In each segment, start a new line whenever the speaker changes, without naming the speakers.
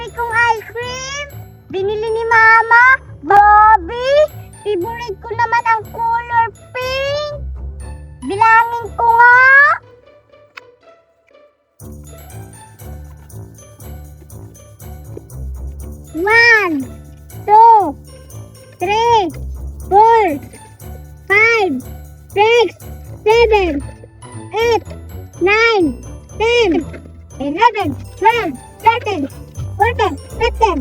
dami kong ice cream. Binili ni Mama. Bobby, favorite ko naman ang color pink. Bilangin ko nga. 1, 2, 3, 4, 5, 6, 7, 8, 9, 10, 11, 12, 13, 14, 15,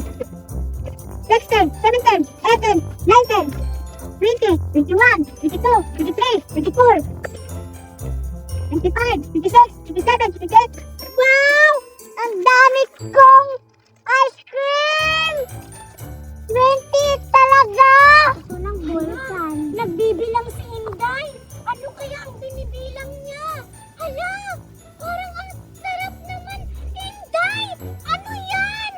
16, 17, 18, 19, 20, 21, 22, 23, 24, 25, 26, 27, 28. Wow! Ang dami kong ice cream! 20 talaga! Ito ng bulkan. Nagbibilang si Inday. Ano kaya ang binibilang niya? Hala! Parang ang sarap naman. Inday! Ano yan?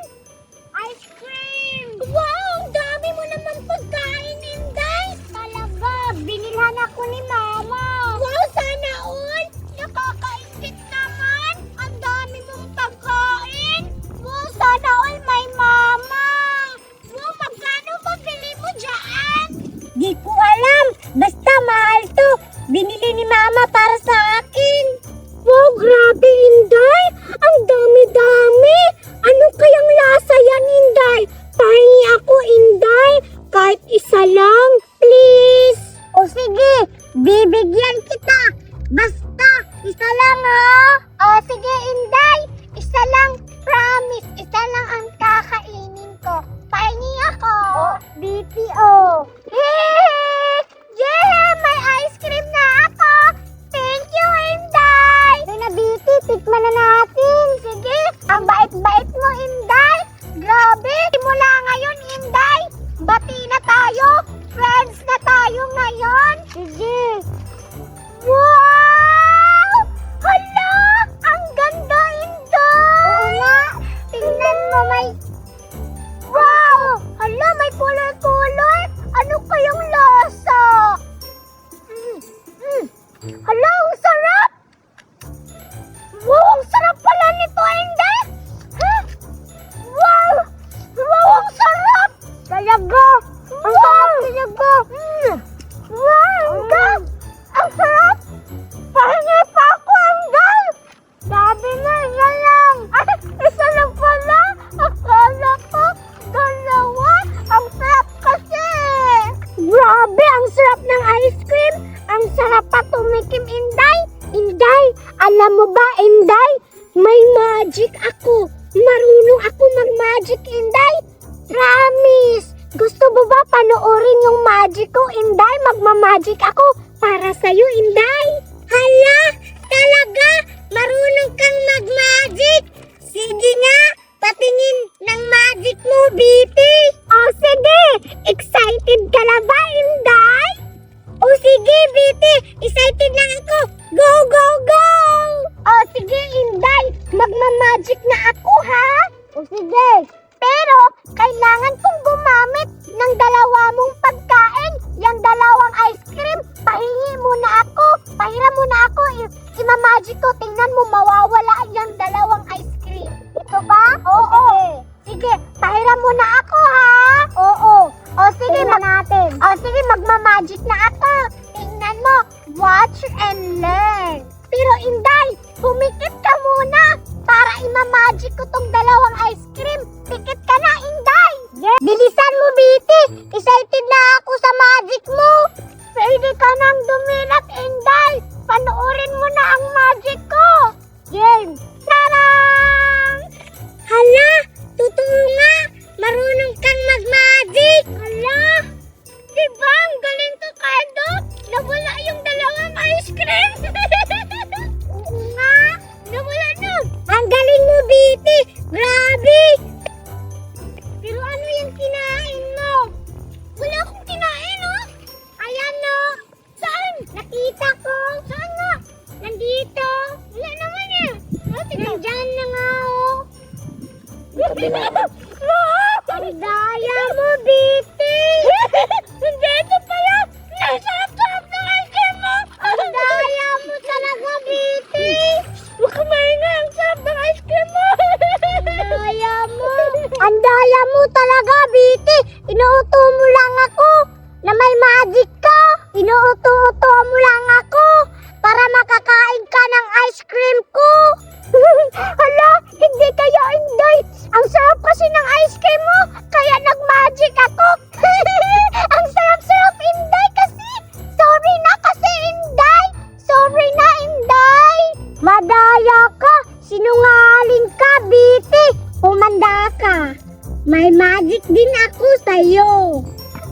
Ice cream! Wow! Ang dami mo naman pagkain, Inday! Talaga! Binilhan ako ni Mama. Wow! Sana all! Nakakaingit naman! Ang dami mong pagkain! Wow! Sana all may Mama! Wow! Magkano ba bili mo dyan? Di ko alam! Basta mahal to! Binili ni Mama para sa akin! Wow! Grabe, Inday! Ang dami-dami! Ano kayang lasa yan, Inday? Pahingi ako, Inday! Kahit isa lang, please! O sige, bibigyan kita! Basta, isa lang ha! O sige, Inday! Isa lang, promise! Isa lang ang kakainin ko. Pahingi ako! BPO! Yay! Yeah! May ice cream na ako! Thank you, Inday! Doon na, Biti, tikman na natin! Sige! Ang bait-bait mo, Inday! Grabe! Simula ngayon, Inday! Bati na tayo! Friends na tayo ngayon! Sige! Wow! Hala! Ang ganda, Inday! Oo nga! Tingnan mo, may... Wow! Hala, may color-color! Ano kayang lasa? Hala, ang sarap! Wow, ang sarap pala nito, Inday! Huh? Wow! Wow, ang sarap! Talaga! Ang sarap talaga! Wow, Inday! Ang sarap! Pahingi pa ako, Inday! Sabi na, isa lang! Ay, isa lang pala! Akala ko, dalawa! Ang sarap kasi! Grabe, ang sarap ng ice cream! Ang sarap pa tumikim, Inday! Inday, alam mo ba, Inday? May magic ako! Marunong ako mag-magic, Inday! Promise! Gusto mo ba panoorin yung magic ko, Inday? Magmamagic ako para sa'yo, Inday! Hala! Talaga? Marunong kang mag-magic? Sige nga! Patingin ng magic mo, Biti! O sige! Excited ka na ba, Inday? O sige, Biti! Excited lang ako! Go, go, go! O sige, Inday! Magmamagic na ako, ha? O sige! Pero, kailangan kong gumamit ng dalawa mong pagkain. Yung dalawang ice cream. Pahingi muna ako. Pahiram muna ako. Imamagic ko. Tingnan mo, mawawala yung dalawang ice cream. Ito ba? Oo. Sige, pahiram muna ako, ha? Oo. O sige, natin. O sige, magmamagic na ako. Tingnan mo. Watch and learn. Pero Inday, pumikit ka muna para imamagic ko tong dalawang ice cream. Pikit ka na, Inday! Yes. Bilisan mo, Biti! Excited na ako sa magic mo! Pwede ka nang dumilat, Inday! Panoorin mo na ang magic ko! Game! Tarang! Hala! Totoo nga! Marunong kang mag-magic! Hala! Diba? Ang galing to, Cardo! Nawala yung dalawang ice cream! Oo nga! Nawala na! Ang galing mo, Biti! Grabe! Pero ano yung kinain mo? Wala akong kinain, oh! Ayan, no! Saan? Nakita ko! Saan nga? Nandito! Wala naman eh! Nandyan na nga, oh! Ang daya mo, Biti! Nandito pala! Nasarap-sarap ng ice cream mo! Ang daya mo talaga, Biti! Huwag ka maingay! Ang sarap ng ice cream mo! Ang daya mo! talaga, Biti. Inuuto mo lang ako na may magic ka. Inuuto-uto mo lang ako para makakain ka ng ice cream ko. Hala, hindi kaya Inday. Ang sarap kasi ng ice cream mo, kaya nag-magic ako. Ang sarap-sarap, Inday, kasi. Sorry na kasi, Inday. Sorry na, Inday. Madaya ka. Sinungaling ka, Biti. Pumanda ka. May magic din ako sa'yo.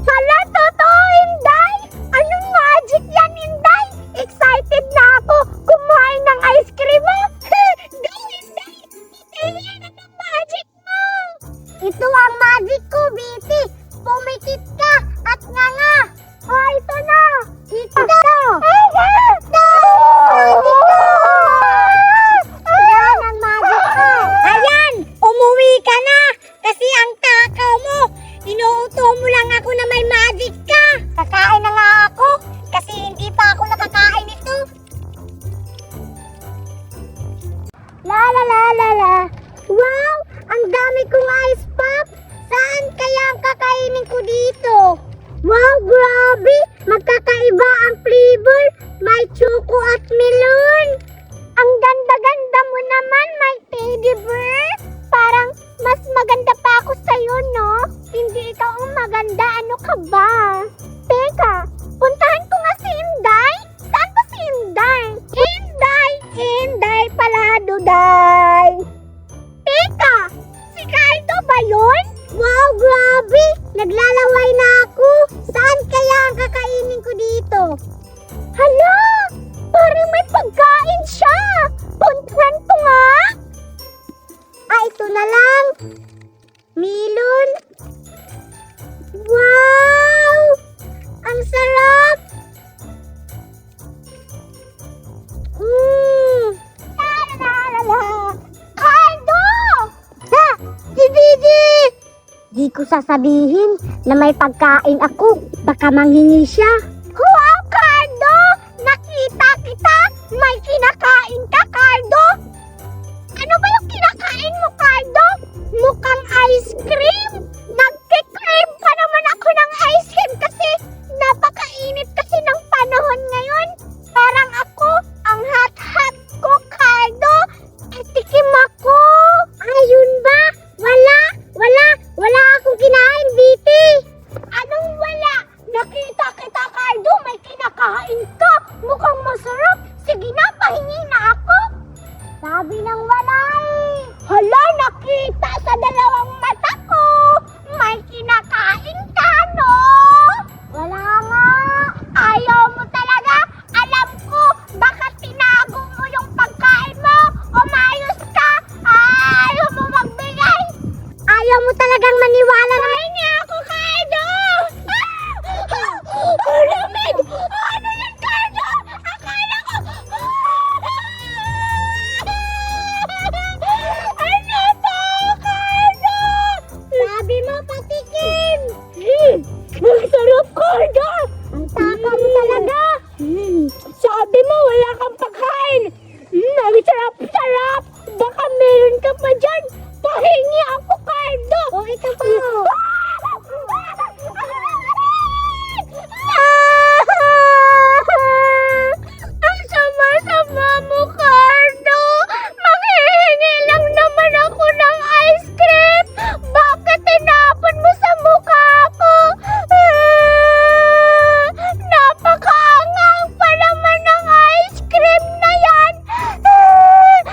Hala, totoo, Inday. Anong magic yan, Inday? Excited na ako kumain ng ice cream mo. Go, Inday. Tingnan na ng magic mo. Ito ang magic ko, Biti. Pumikit ka at nganga. Oh, ito na. Ito. Ito. Yan ang magic ko. Ayan, umuwi ka na. Kasi ang takaw mo. Inuuto mo lang ako na may magic ka. Kakain na nga ako. Kasi hindi pa ako nakakain ito. La la la la la. Wow! Ang dami kong ice pop. Saan kaya ang kakainin ko dito? Wow, grabe! Magkakaiba ang flavor. May choco at melon. Ang ganda-ganda mo naman, my teddy bear. Parang mas maganda pa ako sa'yo, no? Hindi ikaw ang maganda. Ano ka ba? Teka, puntahan ko nga si Inday. Saan ba si Inday? Inday! Inday pala, Duday. Teka, si Cardo ba yun? Wow, grabe! Naglalaway na ako. Saan kaya ang kakainin ko dito? Hala! Parang may pagkain siya! Puntahan ko nga! Ah, ito na lang. Melon. Wow! Ang sarap! Cardo! Ha! Si Didi! Di ko sasabihin na may pagkain ako. Baka manghingi siya. Wow, Cardo! Nakita kita! May kinakain ka, Cardo! Ano ba yung kinakain mo, Cardo? Mukhang ice cream? Nagkikrave pa naman ako ng ice cream kasi napakainit kasi ng panahon ngayon. Parang ako, ang hot-hot ko, Cardo. Tikim ako. Ayun ba? Wala akong kinain, Biti. Anong wala? Nakita kita, Cardo. May kinakain ka. Mukhang masarap. Sige na, pahingi na ako. Sabi ng wala eh. Hala, nakita sa dalawang mata ko. May kinakain ka, no? Wala nga. Ayaw mo talaga. Alam ko, baka tinago mo yung pagkain mo. Umayos ka. Ayaw mo magbigay. Ayaw mo talagang maniwala na may niya ako, Cardo. Lamig! Ano yan, Cardo? Akala ko... Ano to, Cardo? Sabi mo, patikim. Ang sarap, Cardo. Ang taka mo talaga. Sabi mo, wala kang pagkain. Ang sarap-sarap. Baka meron ka pa dyan. Pahingi ako, Cardo. O, ito pa. Ang sama-sama mo, Cardo. Manghihingi lang naman ako ng ice cream. Bakit tinapon mo sa mukha ko? Napakaangang pa naman ng ice cream na yan.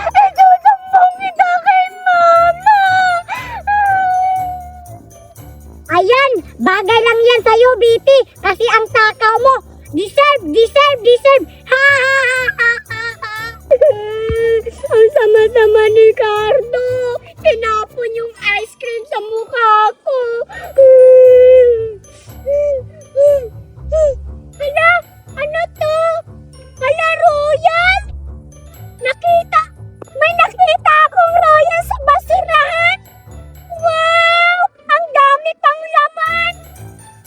Isusumbong kita kay Mama. Ayan, bagay lang yan sa'yo, Biti. Kasi ang takaw mo, deserve. Ha, ha, ha, ha, ha. Ang sama-sama ni Cardo. Tinapon yung ice cream sa mukha ko. Hala, ano to? Hala, Royal? May nakita akong Royal sa basurahan. Wow, ang dami pang laman.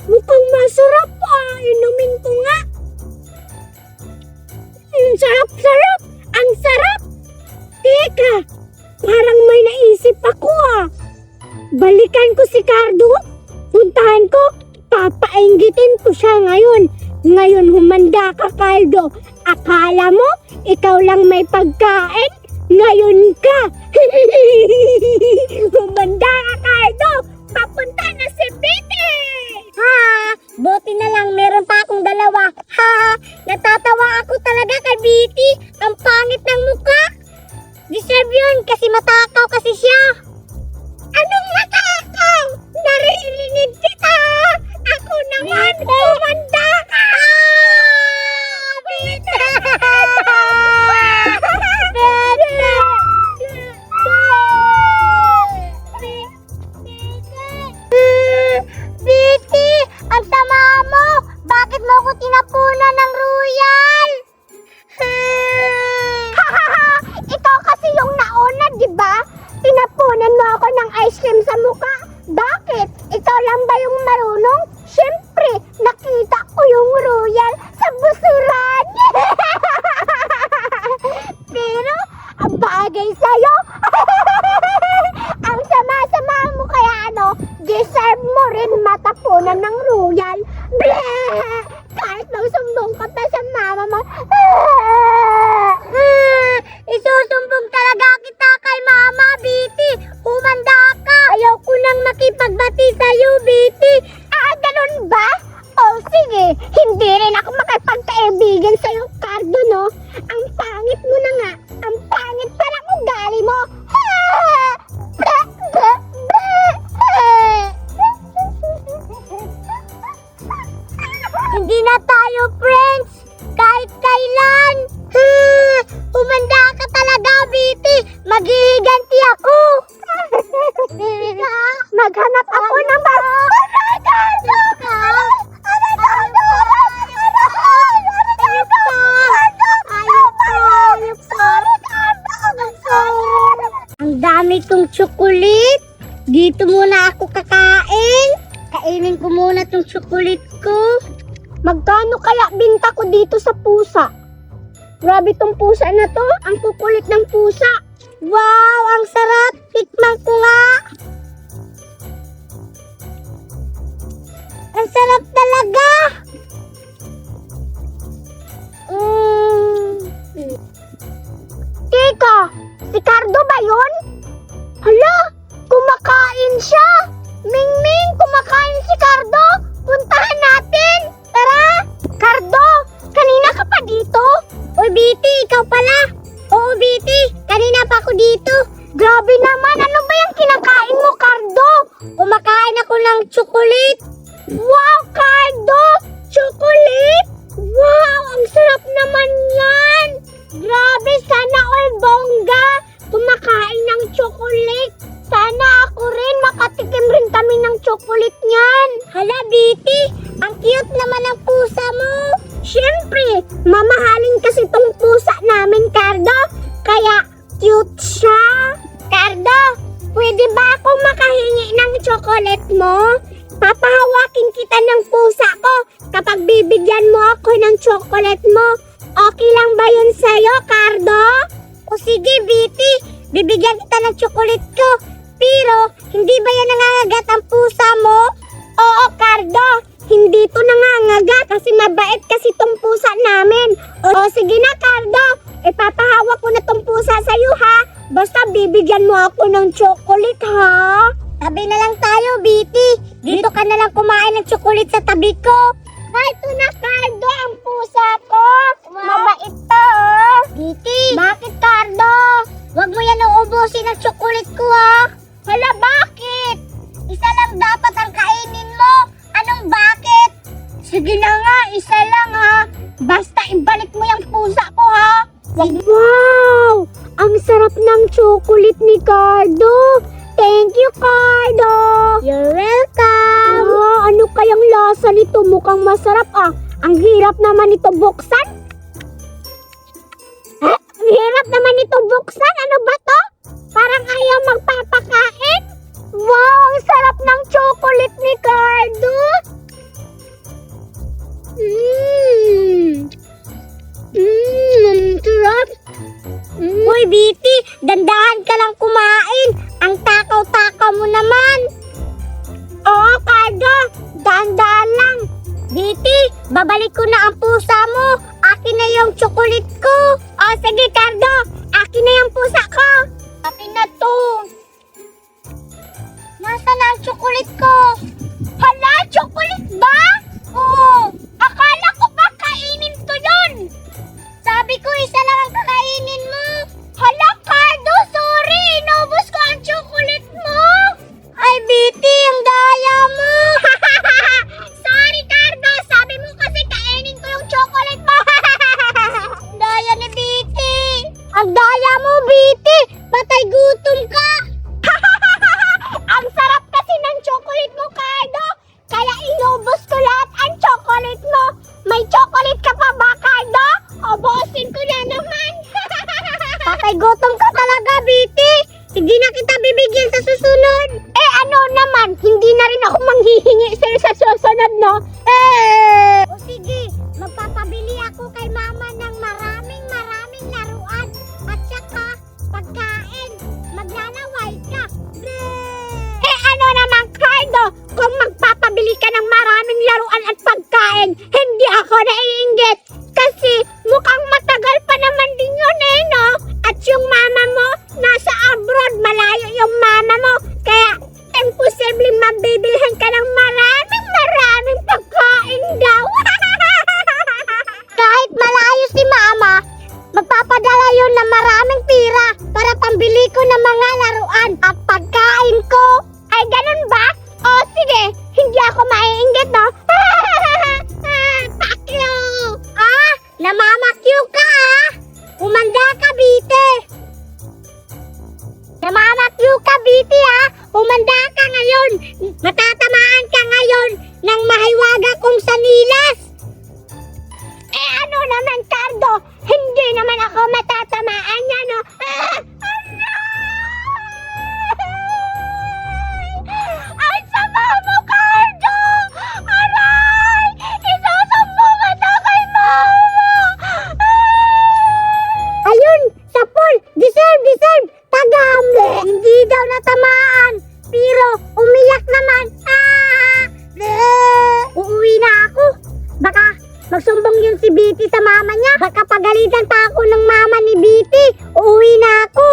Mukhang masarap pa. Inumin ko nga. Sarap. Ang sarap. Teka, parang may naisip ako ah. Balikan ko si Cardo. Puntahan ko. Papainggitin ko siya ngayon. Ngayon humanda ka, Cardo. Akala mo, ikaw lang may pagkain? Ngayon ka. Humanda ka, Cardo. Papunta na si Betty. Ha? Buti na lang meron pa akong dalawa. Ha? Natatawa ako talaga kay Betty. Ang pangit ng mukha. Deserve yun kasi matakaw kasi siya. Anong matakaw? Naririnig kita. Ako naman, humanda ka. Betty. Betty, ang tama mo. Bakit mo ako tinapunan ng royal? Ikaw kasi yung nauna, di ba? Tinapunan mo ako ng ice cream sa mukha. Bakit? Ikaw lang ba yung marunong? Siyempre, nakita ko yung royal sa busuran. Pero, ang bagay sa'yo. Ang sama-sama mo kaya ano, deserve mo rin matapunan ng royal. Bleh! Kahit magsumbong ka pa sa mama mo. Isusumbong talaga kita kay Mama, Betty. Humanda ka. Ayaw ko nang makipagbati sa'yo, Betty. Ah, ganun ba? Oh, sige. Hindi rin ako makipagkaibigan sa'yo, Cardo, no? Ang pangit mo na nga. Ang pangit pa ng ugali mo. Hindi na tayo friends. Kahit kailan. Humanda ka talaga, Betty. Maghihiganti ako. Maghanap ako ng Ang dami kong tsokolit. Dito muna ako kakain. Kainin ko muna tong tsokolit ko. Magkano kaya binta ko dito sa pusa? Grabe tong pusa na to. Ang kukulit ng pusa. Wow, ang sarap. Tikman ko nga. Ang sarap talaga. Teka, si Cardo ba yun? Hala, kumakain siya. Mingming, kumakain si Cardo. Puntahan natin. Tara. Cardo, kanina ka pa dito? Uy, Betty, ikaw pala. Oo, Betty, kanina pa ako dito. Grabe naman, ano ba yung kinakain mo, Cardo? Kumakain ako ng chocolate. Wow, Cardo! Chocolate? Wow, ang sarap naman yan. Grabe, sana all bongga. Kumakain ng chocolate. Sana ako rin, makatikim rin kami ng chocolate niyan. Hala, Betty, ang cute naman ng pusa mo. Siyempre, mamahalin kasi tong pusa namin, Cardo. Kaya cute siya. Cardo, pwede ba akong makahingi ng chocolate mo? Papahawakin kita ng pusa ko kapag bibigyan mo ako ng chocolate mo. Okay lang ba yun sa'yo, Cardo? O sige, Betty, bibigyan kita ng chocolate ko. Pero, hindi ba yan nangangagat ang pusa mo? Oo, Cardo. Hindi to nangangagat kasi mabait kasi tong pusa namin. O sige na, Cardo. Ipapahawak ko na tong pusa sa'yo, ha? Basta bibigyan mo ako ng chocolate, ha? Tabi na lang tayo, Betty. Dito ka na lang kumain ng chocolate sa tabi ko. Ito na, Cardo, ang pusa ko. Mabait to, oh. Betty. Bakit, Cardo? Huwag mo yan uubusin ng chocolate ko, ha? Hala, bakit? Isa lang dapat ang kainin mo. Anong bakit? Sige na nga, isa lang, ha? Basta ibalik mo yung pusa ko, ha? Wow! Ang sarap ng chocolate ni Cardo. Thank you, Cardo. You're welcome. Ano kayang lasa nito? Mukhang masarap, ah. Ang hirap naman ito buksan. Ang hirap naman ito buksan. Ano ba to? Parang ayaw magpapakain. Wow, ang sarap ng chocolate ni Cardo. Sarap. Hoy, Betty, dandahan ka lang kumain. Ang takaw-takaw ka mo naman. Oo, Cardo. Dahan-dahan lang. Biti, babalik ko na ang pusa mo. Akin na yung chocolate ko. O sige, Cardo. Akin na yung pusa ko. Akin na to. Nasaan na ang chocolate ko? Hala, chocolate ba? Oo. Akala ko ba kainin ko yun? Sabi ko isa lang ang kakainin mo. Hala, Cardo, sorry. Inubos ko ang chocolate mo. Ay, Biti, ang daya mo. Sorry, Cardo. Sabi mo kasi kainin ko yung chocolate mo. Ang daya ni Biti. Ang daya mo, Biti. Patay gutom ka. Ang sarap kasi ng chocolate mo, Cardo. Kaya inubos ko lahat ang chocolate mo. May chocolate ka pa ba, Cardo? Ubusin ko na naman. Patay gutom ka talaga, Biti. Hindi na kita bibigyan sa susunod. Eh ano naman, hindi na rin ako manghihingi sa'yo sa susunod, no? O sige, magpapabili ako kay mama ng maraming laruan. At saka, pagkain, maglalaway ka. Eh ano naman, Cardo, kung magpapabili ka ng maraming laruan at pagkain, hindi ako naiinggit. Kasi mukhang matagal pa naman din yun eh, no? At yung mama mo, nasa abroad, malayo yung mama mo. Kaya, imposible mabibilhan ka ng maraming pagkain daw. Kahit malayo si mama, magpapadala yun ng maraming pira para pambili ko ng mga laruan at pagkain ko. Ay, ganun ba? O sige, hindi ako maiinggit, no? Pakyo! Namamakyo ka, Umanda ka, Biti! Namamakyo ka, Biti, Umanda ka ngayon! Matatamaan ka ngayon ng mahiwaga kong sanilas! Eh ano naman, Cardo? Hindi naman ako matatamaan niya, no? Ay, sama mo, Cardo! Aray! Isusumbong kita kay mama! Ayun! Sapol! Deserve! Tagam! Hindi daw natamaan! Pero umiyak naman! Uuwi na ako! Baka magsumbong yun si Biti sa mama niya! Baka pagalitan pa ako ng mama ni Biti! Uuwi na ako!